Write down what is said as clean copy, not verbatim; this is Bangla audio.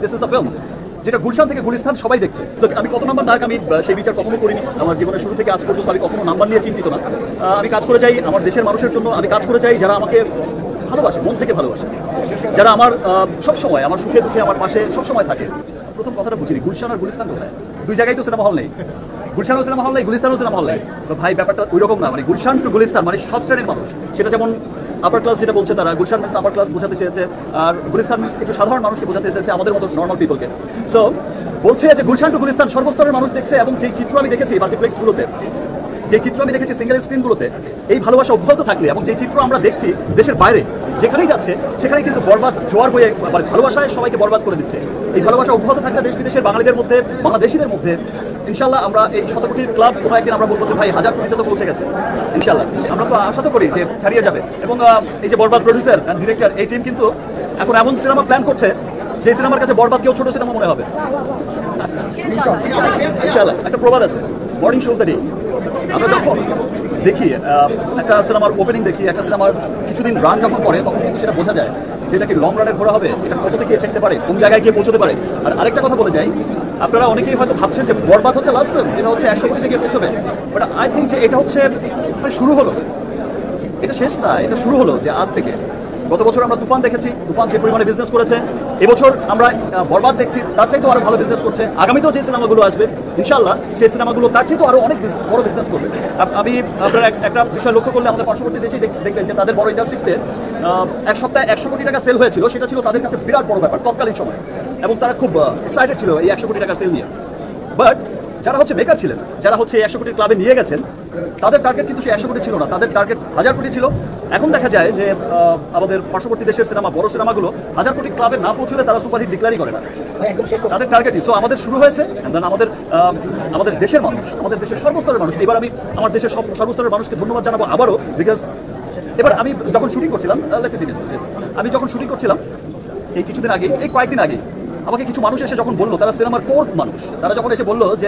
দিস ইজ দ্য ফিল্ম, যেটা গুলশান থেকে গুলিস্তান সবাই দেখছে। তো আমি কত নাম্বার নায়ক আমি সেই বিচার কখনো করিনি। আমার জীবনের শুরু থেকে আজ পর্যন্ত আমি কখনো নাম্বার নিয়ে চিন্তিত না। আমি কাজ করে যাই আমার দেশের মানুষের জন্য, আমি কাজ করে যাই যারা আমাকে ভালোবাসে, মন থেকে ভালোবাসে, যারা আমার সবসময় আমার সুখে দুঃখে আমার পাশে সবসময় থাকে। প্রথম কথাটা বুঝিনি, গুলশান আর গুলিস্তান কোথায়? দুই জায়গায় তো সিনেমা হল নেই, গুলশানও সিনেমা হল নেই, গুলিস্তানও সিনেমা হল নেই। তো ভাই ব্যাপারটা ওই রকম না, মানে গুলশান টু গুলিস্তান মানে সব শ্রেণীর মানুষ। সেটা যেমন আপার ক্লাস যেটা বলছে তারা, গুলশান মিনস আপার ক্লাস বোঝাতে চেয়েছে, আর গুলিস্তান মিনস একটু সাধারণ মানুষকে বোঝাতে চেয়েছে, আমাদের মতো নর্মাল পিপলকে। সো বলছে যে গুলশান টু গুলিস্তান সর্বস্তরের মানুষ দেখছে, এবং যেই চিত্র আমি দেখেছি মাল্টিপ্লেক্সগুলোতে, যে চিত্র আমি দেখেছি সিঙ্গেল স্ক্রিনগুলোতে, এই ভালোবাসা অব্যাহত থাকলে এবং যে চিত্র আমরা দেখছি দেশের বাইরে যেখানেই যাচ্ছে সেখানেই কিন্তু বরবাদ জোয়ার বয়ে ভালোবাসায় সবাইকে বরবাদ করে দিচ্ছে। এই ভালোবাসা অব্যাহত থাকলে দেশ বিদেশের বাঙালিদের মধ্যে, বাংলাদেশিদের মধ্যে ইনশাল্লাহ আমরা এই 100 কোটির ক্লাব কোথাও একদিন আমরা বলবো যে ভাই 1000 কোটিতে তো পৌঁছে গেছে ইনশাল্লাহ। আমরা তো আশা তো করি যে ছাড়িয়ে যাবে। এবং এই যে বরবাদ প্রডিউসার অ্যান্ড ডিরেক্টর, এই টিম কিন্তু এখন এমন সিনেমা প্ল্যান করছে যে সিনেমার কাছে বরবাদ কেউ ছোট সিনেমা মনে হবে ইনশাল্লাহ। একটা প্রবাদ আছে, বোর্ডিং শোজ দ্য ডে। আমরা যখন দেখি একটা সিনেমার ওপেনিং দেখি, একটা সিনেমার কিছুদিন রান যখন করে, তখন কিন্তু সেটা বোঝা যায় যে এটা কি লং রানের ঘোরা হবে, এটা কত থেকে ঠেকতে পারে, কোন জায়গায় গিয়ে পৌঁছতে পারে। আর আরেকটা কথা বলে যাই, আপনারা অনেকেই হয়তো ভাবছেন যে বরবাদ হচ্ছে লাস্ট ফিল্ম, যেটা হচ্ছে 100 কোটি থেকে পৌঁছবে, বাট আই থিঙ্ক যে এটা হচ্ছে মানে শুরু হলো, এটা শেষ না, এটা শুরু হলো। যে আজ থেকে গত বছর আমরা তুফান দেখেছি, তুফান যে পরিমাণে বিজনেস করেছে, এবছর আমরা বরবাদ দেখছি, তার চাইতেও আরো ভালো বিজনেস করছে। আগামীতেও যে সিনেমাগুলো আসবে ইনশাল্লাহ সেই সিনেমাগুলো তার চাইতেও আরো অনেক বড় বিজনেস করবে। আমি আপনারা একটা বিষয় লক্ষ্য করলে আমাদের পার্শ্ববর্তী দেশেই দেখবেন যে তাদের বড় ইন্ডাস্ট্রিতে এক সপ্তাহে 100 কোটি টাকা সেল হয়েছিল, সেটা ছিল তাদের কাছে বিরাট বড় ব্যাপার তৎকালীন সময়, এবং তারা খুব এক্সাইটেড ছিল এই 100 কোটি টাকার সেল নিয়ে। বাট যারা হচ্ছে মেকার ছিলেন, যারা হচ্ছে 100 কোটির ক্লাবে নিয়ে গেছেন, তাদের টার্গেট কিন্তু সেই 100 কোটি ছিল না, তাদের টার্গেট 1000 কোটি ছিল। এখন দেখা যায় যে আমাদের পার্শ্ববর্তী দেশের সিনেমা, বড় সিনেমাগুলো 1000 কোটি ক্লাবে না পৌঁছলে তারা সুপারহিট ডিক্লারই করে না, তাদের টার্গেটই। সো আমাদের শুরু হয়েছে, আমাদের দেশের মানুষ, আমাদের দেশের সর্বস্তরের মানুষ। এবার আমি আমার দেশের সর্বস্তরের মানুষকে ধন্যবাদ জানাবো আবারও, বিকজ এবার আমি যখন শুটিং করছিলাম, আমি যখন শুটিং করছিলাম এই কিছুদিন আগে, এই কয়েকদিন আগে আমাকে কিছু মানুষ এসে যখন বললো, তারা সিনেমার 4th মানুষ, তারা যখন এসে বললো যে